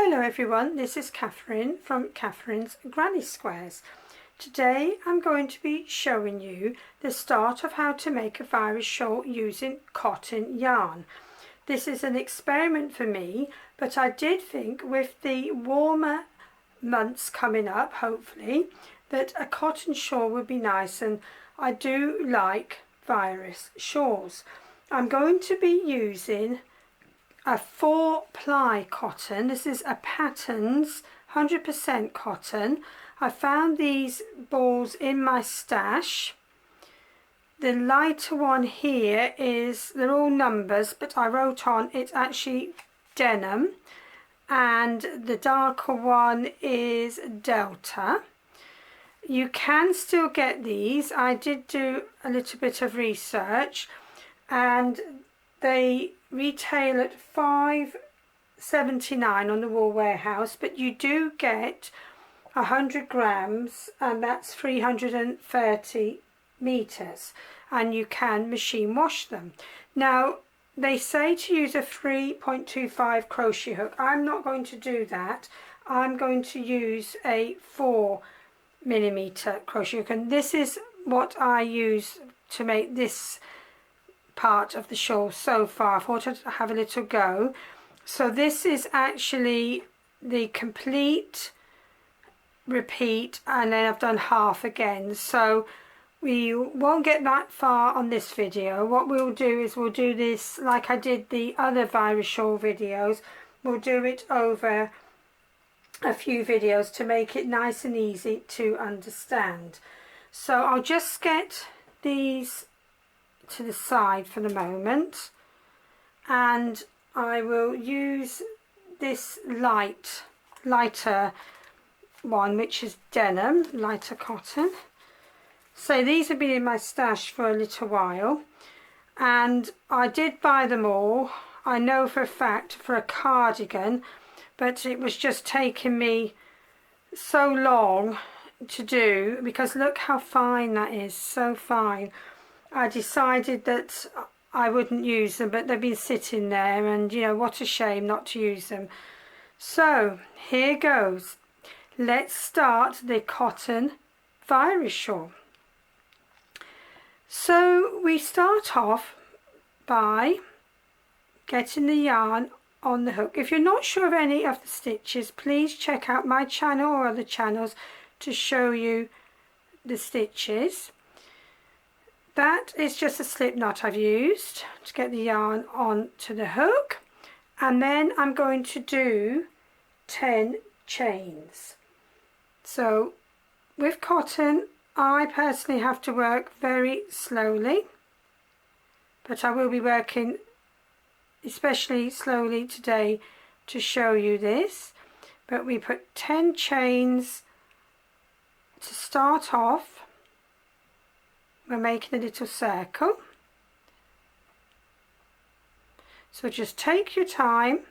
Hello everyone, this is Catherine from Catherine's Granny Squares. Today I'm going to be showing you the start of how to make a virus shawl using cotton yarn. This is an experiment for me, but I did think with the warmer months coming up, hopefully, that a cotton shawl would be nice, and I do like virus shawls. I'm going to be using a 4-ply cotton. This is a PATONS 100% cotton. I found these balls in my stash. The lighter one here they're all numbers, but I wrote on it's actually denim, and the darker one is Delta. You can still get these. I did do a little bit of research, and they retail at $5.79 on the Wool Warehouse, but you do get 100 grams, and that's 330 meters, and you can machine wash them. Now they say to use a 3.25 crochet hook. I'm not going to do that. I'm going to use a 4mm crochet hook, and this is what I use to make this part of the shawl so far. I thought I'd have a little go. So this is actually the complete repeat, and then I've done half again, so we won't get that far on this video. What we'll do is we'll do this like I did the other virus shawl videos. We'll do it over a few videos to make it nice and easy to understand. So I'll just get these to the side for the moment, and I will use this lighter one, which is denim, lighter cotton. So these have been in my stash for a little while, and I did buy them all, I know for a fact, for a cardigan, but it was just taking me so long to do, because look how fine that is, so fine. I decided that I wouldn't use them, but they've been sitting there, and you know, what a shame not to use them. So here goes. Let's start the cotton virus shawl. So we start off by getting the yarn on the hook. If you're not sure of any of the stitches, please check out my channel or other channels to show you the stitches. That is just a slip knot I've used to get the yarn onto the hook, and then I'm going to do 10 chains. So with cotton, I personally have to work very slowly, but I will be working especially slowly today to show you this. But we put 10 chains to start off. We're making a little circle, so just take your time.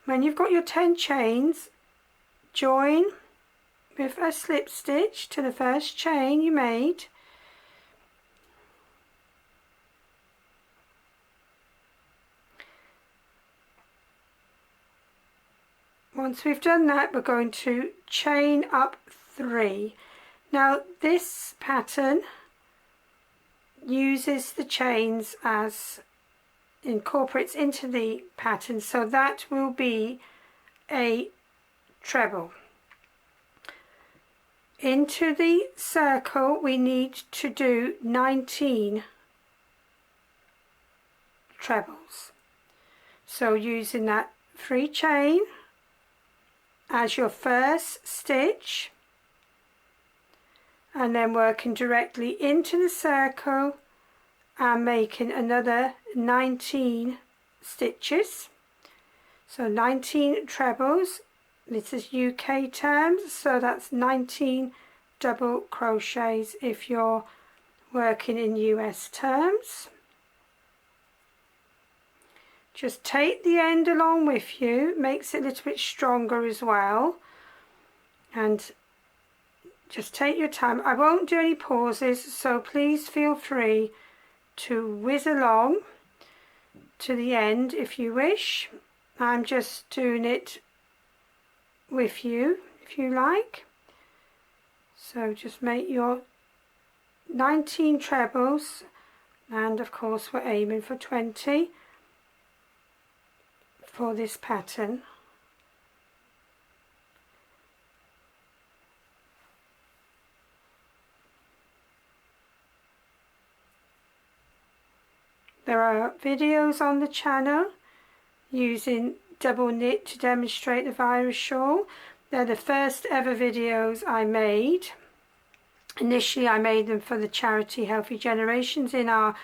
When you've got your 10 chains, join with a slip stitch to the first chain you made. Once we've done that, we're going to chain up 3. Now this pattern uses the chains as incorporates into the pattern, so that will be a treble. Into the circle we need to do 19 trebles. So using that 3 chain as your first stitch, and then working directly into the circle and making another 19 stitches. So 19 trebles. This is UK terms, so that's 19 double crochets if you're working in US terms. Just take the end along with you, makes it a little bit stronger as well, and just take your time. I won't do any pauses, so please feel free to whiz along to the end if you wish. I'm just doing it with you if you like. So just make your 19 trebles, and of course we're aiming for 20 for this pattern. There are videos on the channel using double knit to demonstrate the virus shawl. They're the first ever videos I made. Initially I made them for the charity Healthy Generations in our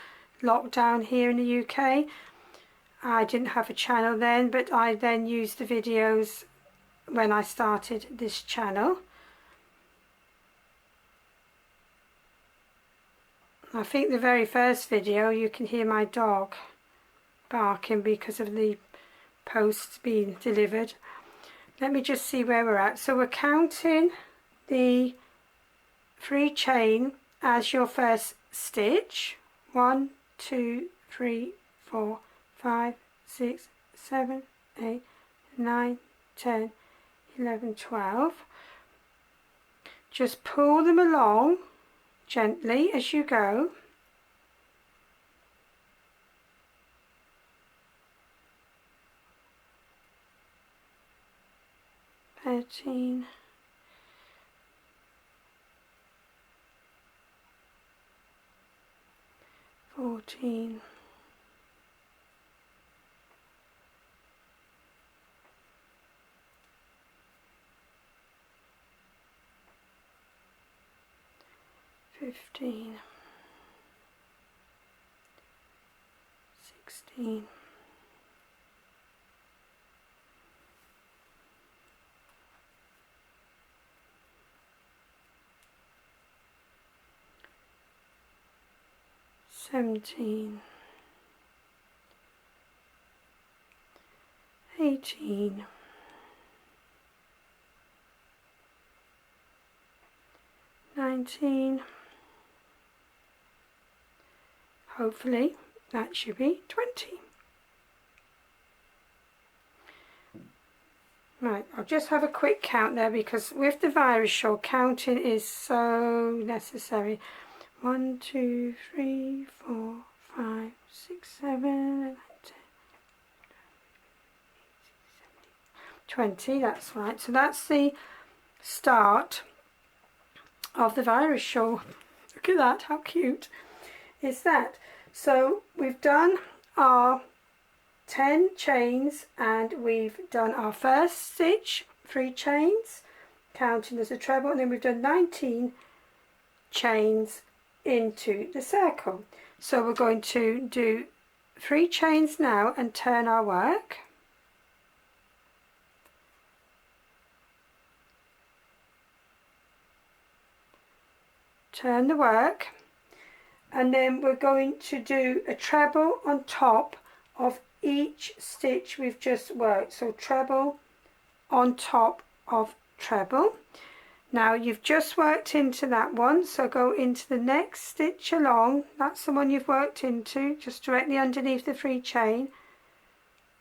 lockdown here in the UK. I didn't have a channel then, but I then used the videos when I started this channel. I think the very first video you can hear my dog barking because of the posts being delivered. Let me just see where we're at. So we're counting the 3 chain as your first stitch. 1, 2, 3, 4, 5, 6, 7, 8, 9, 10, 11, 12. Just pull them along gently as you go. Thirteen, 14, 15, 16, 17, 18, 19, hopefully that should be 20. Right, I'll just have a quick count there because with the virus shawl counting is so necessary. 1, 2, 3, 4, 5, 6, 7, 8, 10, 20, that's right. So that's the start of the virus shawl. Look at that, how cute is that? So we've done our 10 chains and we've done our first stitch, 3 chains, counting as a treble, and then we've done 19 chains into the circle. So we're going to do 3 chains now and turn our work. Turn the work, and then we're going to do a treble on top of each stitch we've just worked. So treble on top of treble. Now you've just worked into that one, so go into the next stitch along. That's the one you've worked into, just directly underneath the 3 chain.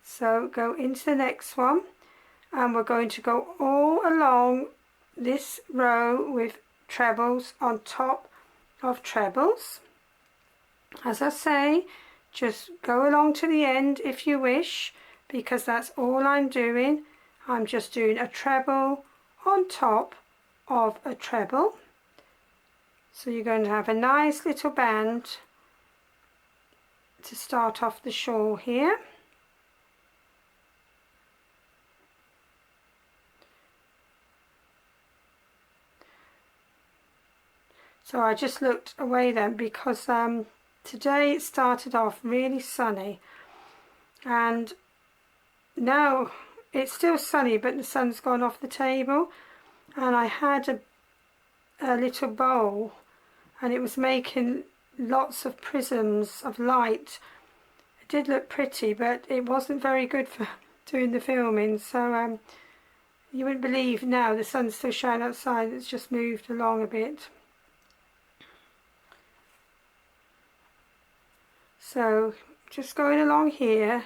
So go into the next one, and we're going to go all along this row with trebles on top of trebles. As I say, just go along to the end if you wish, because that's all I'm doing. I'm just doing a treble on top of a treble. So you're going to have a nice little band to start off the shawl here. So I just looked away then because today it started off really sunny, and now it's still sunny but the sun's gone off the table, and I had a little bowl and it was making lots of prisms of light It did look pretty, but it wasn't very good for doing the filming, so you wouldn't believe now the sun's still shining outside, it's just moved along a bit. So just going along here,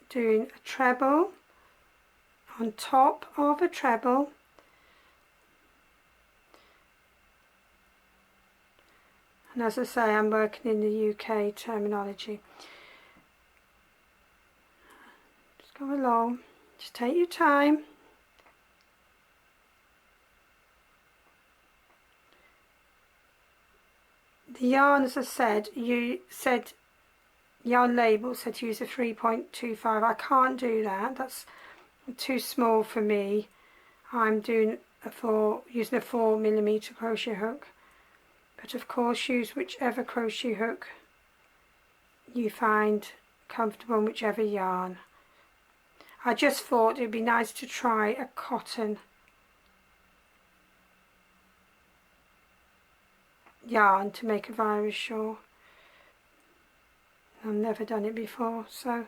doing a treble on top of a treble, and as I say, I'm working in the UK terminology. Just go along, just take your time. The yarn, as I said, yarn label said to use a 3.25. I can't do that, that's too small for me. I'm doing using a 4mm crochet hook, but of course use whichever crochet hook you find comfortable on whichever yarn. I just thought it'd be nice to try a cotton yarn to make a virus shawl. I've never done it before, so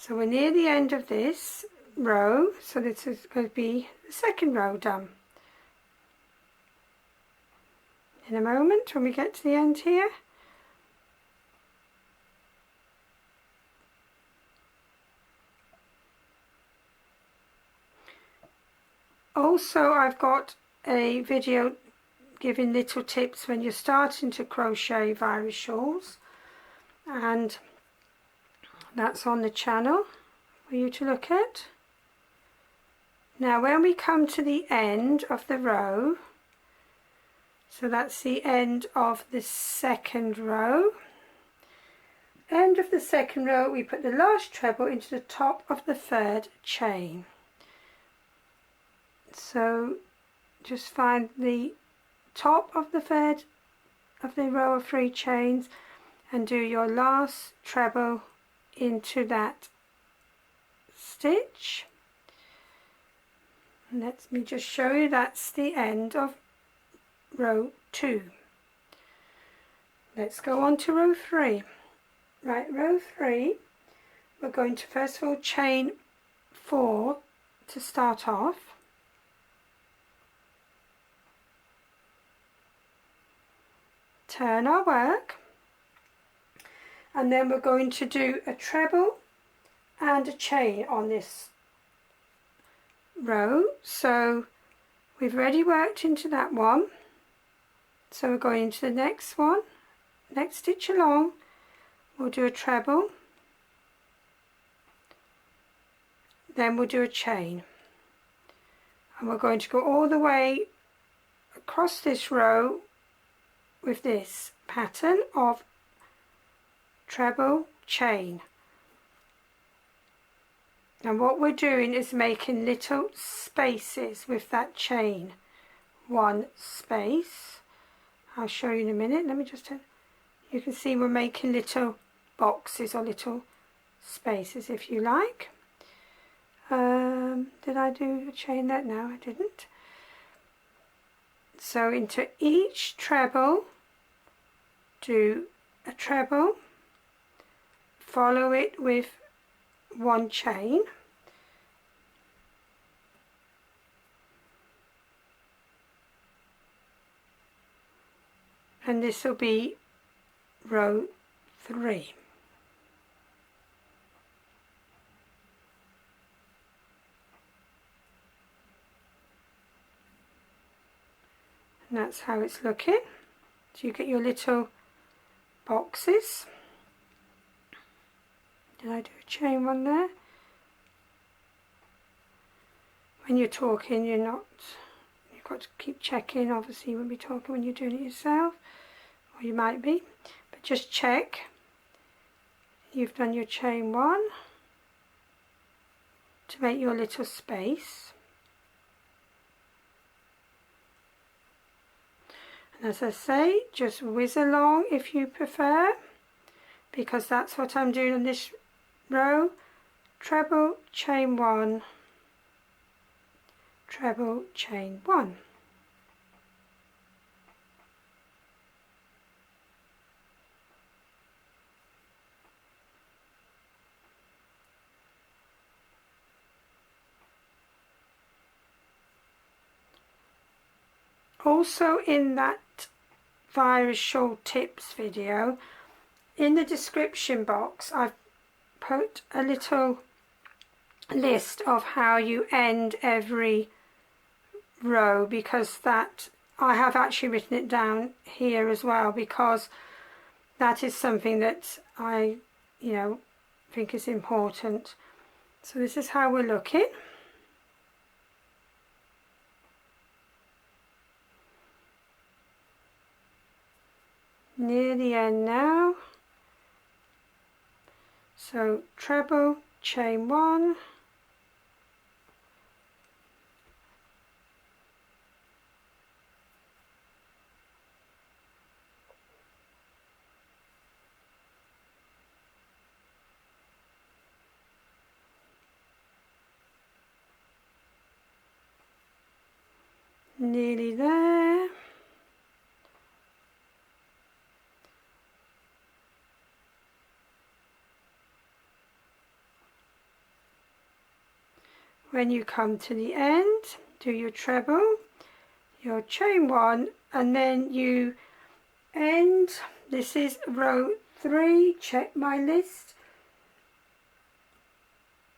we're near the end of this row, so this is going to be the second row done. In a moment when we get to the end here. Also, I've got a video giving little tips when you're starting to crochet virus shawls, and that's on the channel for you to look at. Now when we come to the end of the row, so that's the end of the second row, we put the last treble into the top of the third chain. So just find the top of the third of the row of 3 chains and do your last treble into that stitch. Let me just show you, that's the end of row 2. Let's go on to row 3. Right, row 3, we're going to first of all chain 4 to start off. Turn our work, and then we're going to do a treble and a chain on this row. So we've already worked into that one, so we're going into the next one, next stitch along, we'll do a treble, then we'll do a chain, and we're going to go all the way across this row with this pattern of treble chain. And what we're doing is making little spaces with that chain. 1 space, I'll show you in a minute. Let me just, you can see we're making little boxes or little spaces if you like. Did I do a chain there? No, I didn't. So into each treble, do a treble, follow it with 1 chain, and this will be row 3. And that's how it's looking. So you get your little boxes. Did I do a chain one there? When you're talking, you've got to keep checking. Obviously you won't be talking when you're doing it yourself, or you might be, but just check you've done your chain 1 to make your little space. And as I say, just whiz along if you prefer, because that's what I'm doing on this row. Treble, chain 1, treble, chain 1. also in that virus shawl tips video, in the description box I've put a little list of how you end every row, because that I have actually written it down here as well, because that is something that I think is important. So this is how we're looking. Near the end now. So treble, chain 1, nearly there. When you come to the end, do your treble, your chain 1, and then you end. This is row 3, check my list.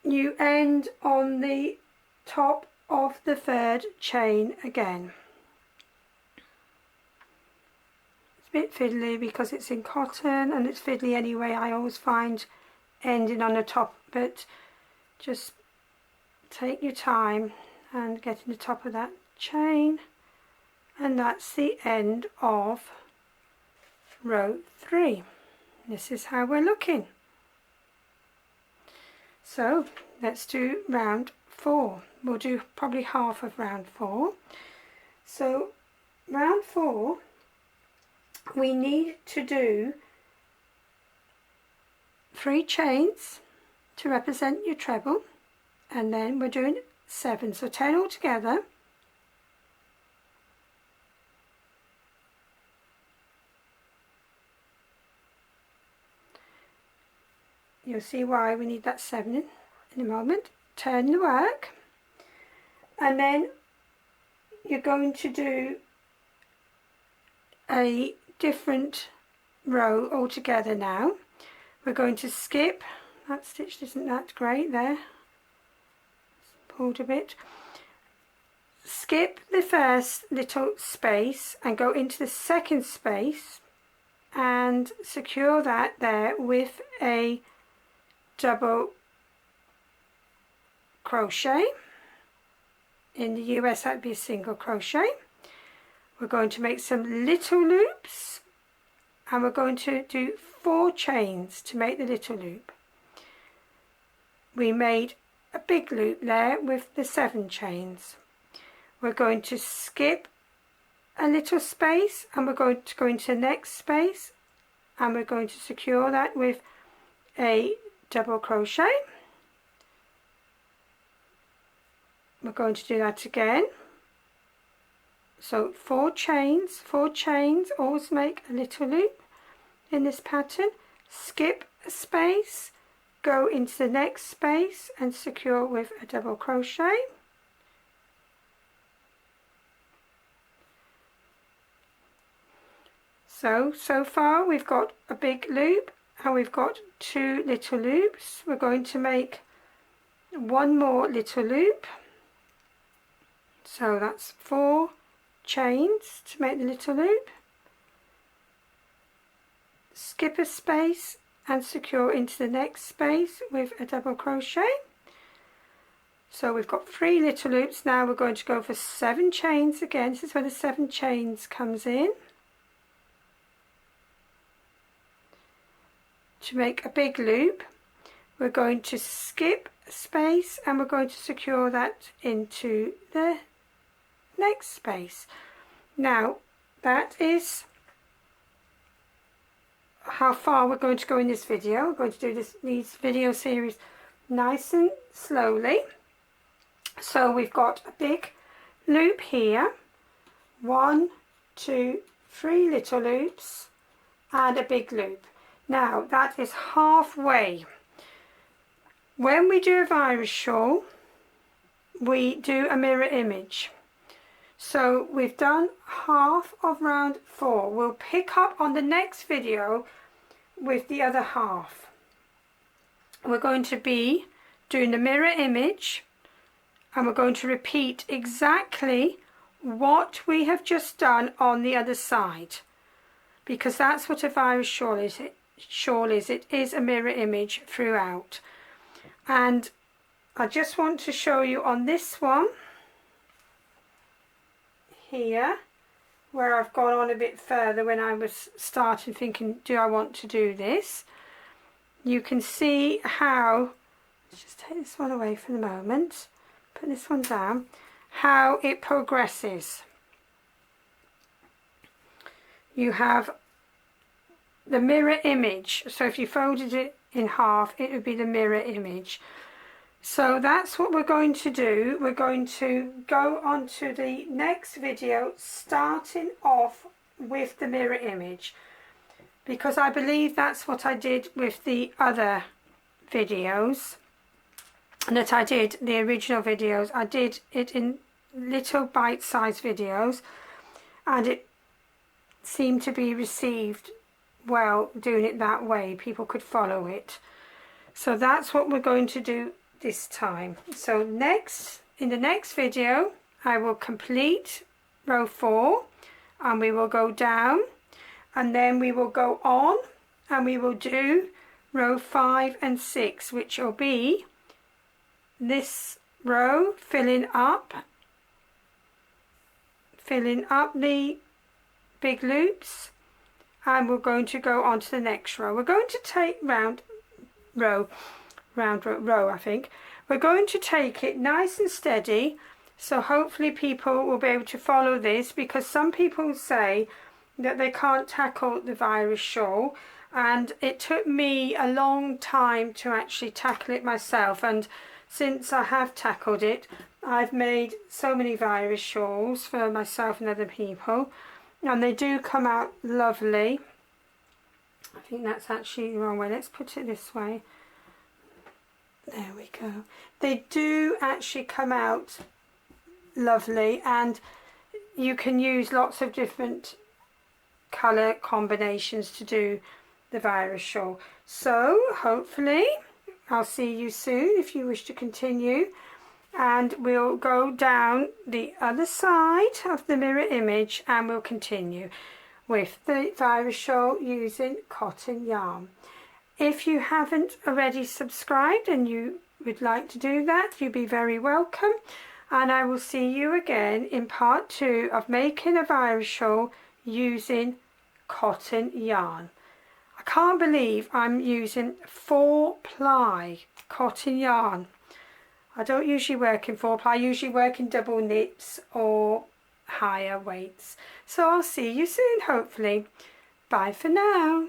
You end on the top of the 3rd chain again. It's a bit fiddly because it's in cotton, and it's fiddly anyway. I always find ending on the top, but just take your time and get in the top of that chain, and that's the end of row 3. This is how we're looking. So let's do round 4. We'll do probably half of round 4. So round 4, we need to do 3 chains to represent your treble, and then we're doing 7, so 10 altogether. You'll see why we need that 7 in a moment. Turn the work, and then you're going to do a different row altogether now. We're going to skip, that stitch isn't that great there, pulled a bit. Skip the first little space and go into the second space and secure that there with a double crochet. In the US that'd be a single crochet. We're going to make some little loops, and we're going to do 4 chains to make the little loop. We made a big loop there with the 7 chains. We're going to skip a little space, and we're going to go into the next space, and we're going to secure that with a double crochet. We're going to do that again. So 4 chains, always make a little loop in this pattern. Skip a space, go into the next space and secure with a double crochet. So far we've got a big loop and we've got 2 little loops. We're going to make 1 more little loop. So that's 4 chains to make the little loop. Skip a space and secure into the next space with a double crochet. So we've got 3 little loops. Now we're going to go for 7 chains again. This is where the 7 chains comes in. To make a big loop, we're going to skip a space and we're going to secure that into the next space. Now that is how far we're going to go in this video. We're going to do these video series nice and slowly. So we've got a big loop here, 1, 2, 3 little loops and a big loop. Now that is halfway. When we do a virus shawl, we do a mirror image. So we've done half of round 4. We'll pick up on the next video with the other half. We're going to be doing the mirror image, and we're going to repeat exactly what we have just done on the other side, because that's what a virus shawl is. It is a mirror image throughout. And I just want to show you on this one here, where I've gone on a bit further when I was starting thinking, do I want to do this? You can see how, let's just take this one away for the moment, put this one down, how it progresses. You have the mirror image, so if you folded it in half, it would be the mirror image. So that's what we're going to do. We're going to go on to the next video, starting off with the mirror image, because I believe that's what I did with the other videos, and that I did the original videos. I did it in little bite-sized videos, and it seemed to be received well doing it that way. People could follow it. So that's what we're going to do this time. So next, in the next video, I will complete row 4, and we will go down, and then we will go on and we will do row 5 and 6, which will be this row, filling up the big loops, and we're going to go on to the next row. We're going to take round row, I think. We're going to take it nice and steady, so hopefully people will be able to follow this, because some people say that they can't tackle the virus shawl, and it took me a long time to actually tackle it myself, and since I have tackled it, I've made so many virus shawls for myself and other people, and they do come out lovely. I think that's actually the wrong way. Let's put it this way. There we go. They do actually come out lovely, and you can use lots of different colour combinations to do the virus shawl. So hopefully I'll see you soon if you wish to continue, and we'll go down the other side of the mirror image and we'll continue with the virus shawl using cotton yarn. If you haven't already subscribed and you would like to do that, you'd be very welcome, and I will see you again in part 2 of making a virus shawl using cotton yarn. I can't believe I'm using 4-ply cotton yarn. I don't usually work in 4-ply, I usually work in double knits or higher weights. So I'll see you soon, hopefully. Bye for now.